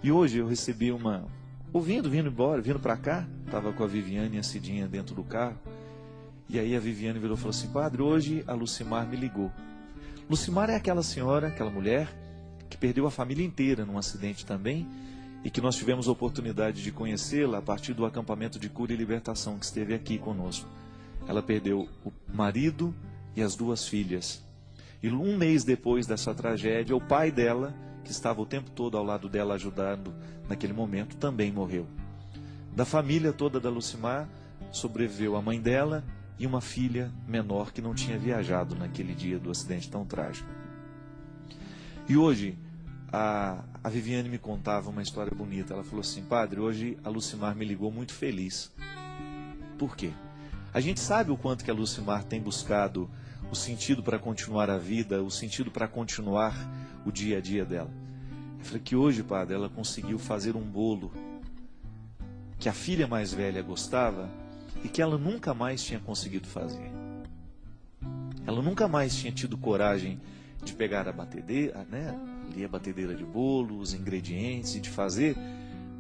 E hoje eu recebi vindo embora, vindo para cá, estava com a Viviane e a Cidinha dentro do carro, e aí a Viviane virou e falou assim: padre, hoje a Lucimar me ligou. Lucimar é aquela senhora, aquela mulher, que perdeu a família inteira num acidente também, e que nós tivemos a oportunidade de conhecê-la a partir do acampamento de cura e libertação que esteve aqui conosco. Ela perdeu o marido e as 2 filhas. E um mês depois dessa tragédia, o pai dela, que estava o tempo todo ao lado dela ajudando naquele momento, também morreu. Da família toda da Lucimar, sobreviveu a mãe dela e uma filha menor que não tinha viajado naquele dia do acidente tão trágico. E hoje, a Viviane me contava uma história bonita. Ela falou assim: padre, hoje a Lucimar me ligou muito feliz. Por quê? A gente sabe o quanto que a Lucimar tem buscado o sentido para continuar a vida, o sentido para continuar o dia a dia dela. Eu falei que hoje, padre, ela conseguiu fazer um bolo que a filha mais velha gostava e que ela nunca mais tinha conseguido fazer. Ela nunca mais tinha tido coragem de pegar a batedeira, ali a batedeira de bolo, os ingredientes e de fazer,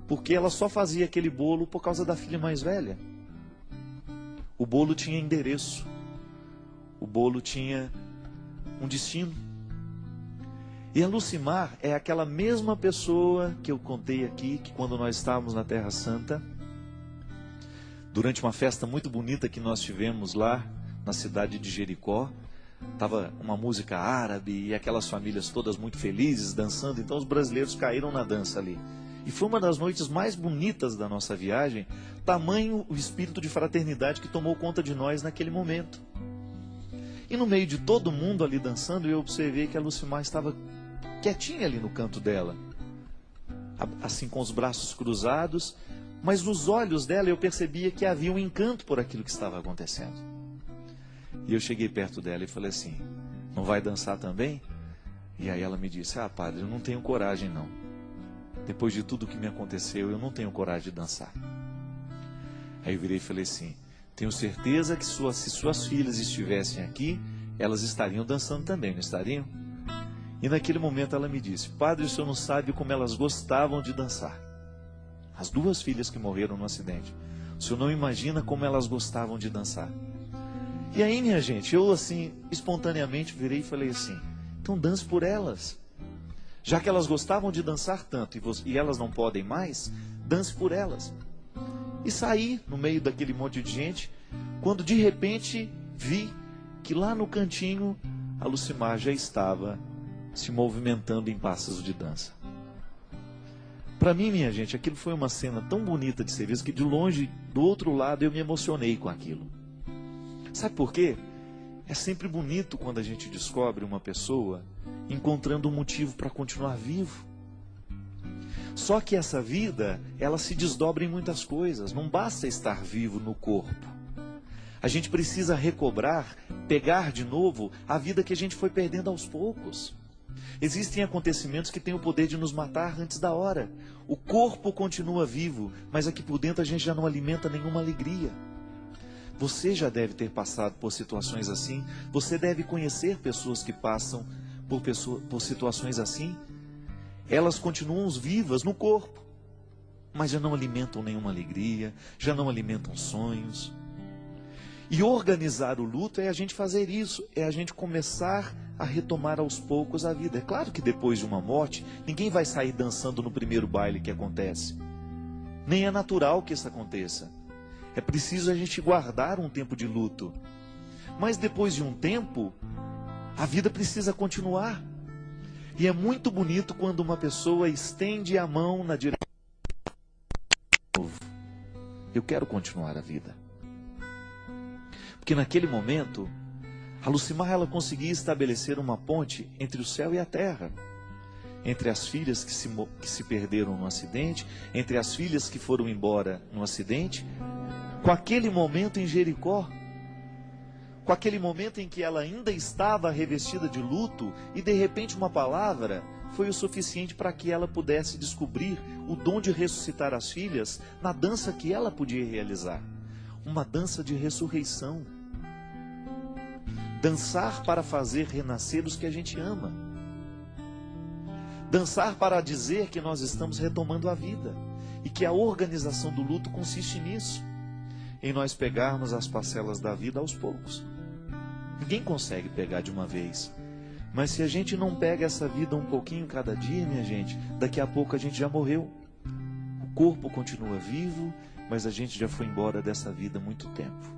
porque ela só fazia aquele bolo por causa da filha mais velha. O bolo tinha endereço. O bolo tinha um destino. E a Lucimar é aquela mesma pessoa que eu contei aqui, que quando nós estávamos na Terra Santa, durante uma festa muito bonita que nós tivemos lá na cidade de Jericó, estava uma música árabe e aquelas famílias todas muito felizes, dançando, então os brasileiros caíram na dança ali. E foi uma das noites mais bonitas da nossa viagem, tamanho o espírito de fraternidade que tomou conta de nós naquele momento. E no meio de todo mundo ali dançando, eu observei que a Lucimar estava quietinha ali no canto dela, assim com os braços cruzados, mas nos olhos dela eu percebia que havia um encanto por aquilo que estava acontecendo. E eu cheguei perto dela e falei assim: não vai dançar também? E aí ela me disse: ah, padre, eu não tenho coragem não. Depois de tudo que me aconteceu, eu não tenho coragem de dançar. Aí eu virei e falei assim: tenho certeza que se suas filhas estivessem aqui, elas estariam dançando também, não estariam? E naquele momento ela me disse: padre, o senhor não sabe como elas gostavam de dançar. As 2 filhas que morreram no acidente. O senhor não imagina como elas gostavam de dançar. E aí, minha gente, eu assim, espontaneamente virei e falei assim: então dance por elas. Já que elas gostavam de dançar tanto e elas não podem mais, dance por elas. E saí no meio daquele monte de gente, quando de repente vi que lá no cantinho a Lucimar já estava se movimentando em passos de dança. Para mim, minha gente, aquilo foi uma cena tão bonita de ser visto que de longe, do outro lado, eu me emocionei com aquilo. Sabe por quê? É sempre bonito quando a gente descobre uma pessoa encontrando um motivo para continuar vivo. Só que essa vida, ela se desdobra em muitas coisas. Não basta estar vivo no corpo. A gente precisa recobrar, pegar de novo a vida que a gente foi perdendo aos poucos. Existem acontecimentos que têm o poder de nos matar antes da hora. O corpo continua vivo, mas aqui por dentro a gente já não alimenta nenhuma alegria. Você já deve ter passado por situações assim. Você deve conhecer pessoas que passam por situações assim. Elas continuam vivas no corpo, mas já não alimentam nenhuma alegria, já não alimentam sonhos. E organizar o luto é a gente fazer isso, é a gente começar a retomar aos poucos a vida. É claro que depois de uma morte, ninguém vai sair dançando no primeiro baile que acontece. Nem é natural que isso aconteça. É preciso a gente guardar um tempo de luto. Mas depois de um tempo, a vida precisa continuar. E é muito bonito quando uma pessoa estende a mão na direção do novo. Eu quero continuar a vida. Porque naquele momento, a Lucimar ela conseguia estabelecer uma ponte entre o céu e a terra. Entre as filhas que se perderam no acidente, entre as filhas que foram embora no acidente, com aquele momento em Jericó, com aquele momento em que ela ainda estava revestida de luto e de repente uma palavra foi o suficiente para que ela pudesse descobrir o dom de ressuscitar as filhas na dança que ela podia realizar. Uma dança de ressurreição. Dançar para fazer renascer os que a gente ama. Dançar para dizer que nós estamos retomando a vida e que a organização do luto consiste nisso, em nós pegarmos as parcelas da vida aos poucos. Ninguém consegue pegar de uma vez, mas se a gente não pega essa vida um pouquinho cada dia, minha gente, daqui a pouco a gente já morreu. O corpo continua vivo, mas a gente já foi embora dessa vida há muito tempo.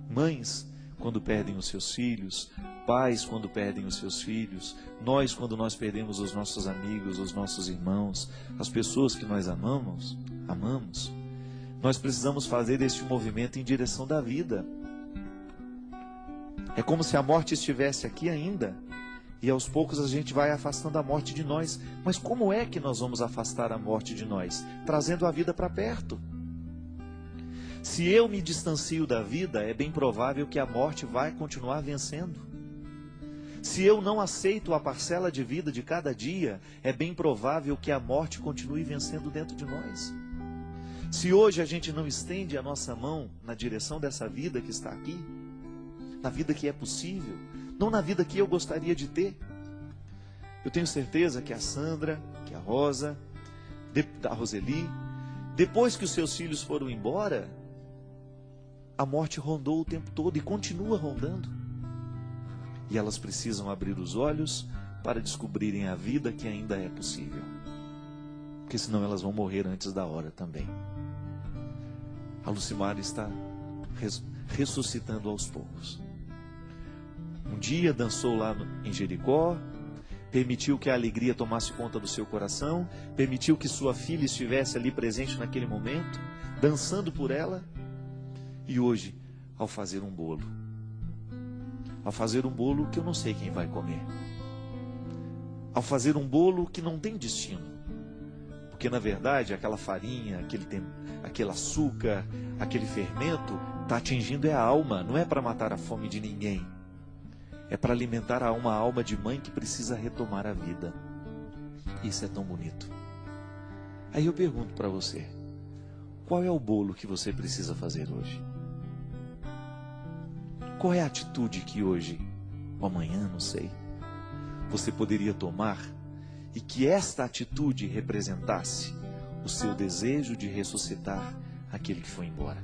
Mães, quando perdem os seus filhos, pais, quando perdem os seus filhos, nós, quando nós perdemos os nossos amigos, os nossos irmãos, as pessoas que nós amamos, nós precisamos fazer este movimento em direção da vida. É como se a morte estivesse aqui ainda, e aos poucos a gente vai afastando a morte de nós. Mas como é que nós vamos afastar a morte de nós? Trazendo a vida para perto. Se eu me distancio da vida, é bem provável que a morte vai continuar vencendo. Se eu não aceito a parcela de vida de cada dia, é bem provável que a morte continue vencendo dentro de nós. Se hoje a gente não estende a nossa mão na direção dessa vida que está aqui, na vida que é possível, não na vida que eu gostaria de ter, eu tenho certeza que a Sandra, que a Rosa, a Roseli, depois que os seus filhos foram embora, a morte rondou o tempo todo e continua rondando. E elas precisam abrir os olhos para descobrirem a vida que ainda é possível. Porque senão elas vão morrer antes da hora também. A Lucimar está ressuscitando aos poucos. Um dia dançou lá em Jericó, permitiu que a alegria tomasse conta do seu coração, permitiu que sua filha estivesse ali presente naquele momento, dançando por ela. E hoje, ao fazer um bolo que eu não sei quem vai comer, ao fazer um bolo que não tem destino, porque na verdade aquela farinha, aquele açúcar, aquele fermento está atingindo a alma, não é para matar a fome de ninguém, é para alimentar uma alma de mãe que precisa retomar a vida. Isso é tão bonito. Aí eu pergunto para você, qual é o bolo que você precisa fazer hoje? Qual é a atitude que hoje, ou amanhã, não sei, você poderia tomar e que esta atitude representasse o seu desejo de ressuscitar aquele que foi embora?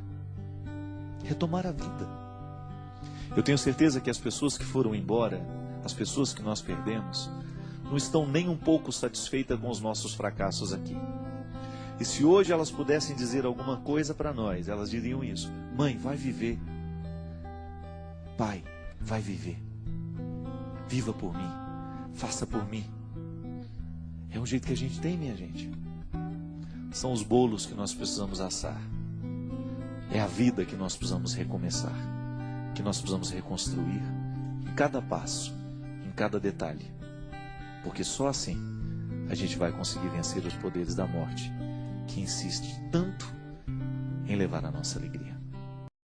Retomar a vida. Eu tenho certeza que as pessoas que foram embora, as pessoas que nós perdemos, não estão nem um pouco satisfeitas com os nossos fracassos aqui. E se hoje elas pudessem dizer alguma coisa para nós, elas diriam isso: mãe, vai viver. Pai, vai viver. Viva por mim. Faça por mim. É um jeito que a gente tem, minha gente. São os bolos que nós precisamos assar. É a vida que nós precisamos recomeçar, que nós precisamos reconstruir em cada passo, em cada detalhe. Porque só assim a gente vai conseguir vencer os poderes da morte, que insiste tanto em levar a nossa alegria.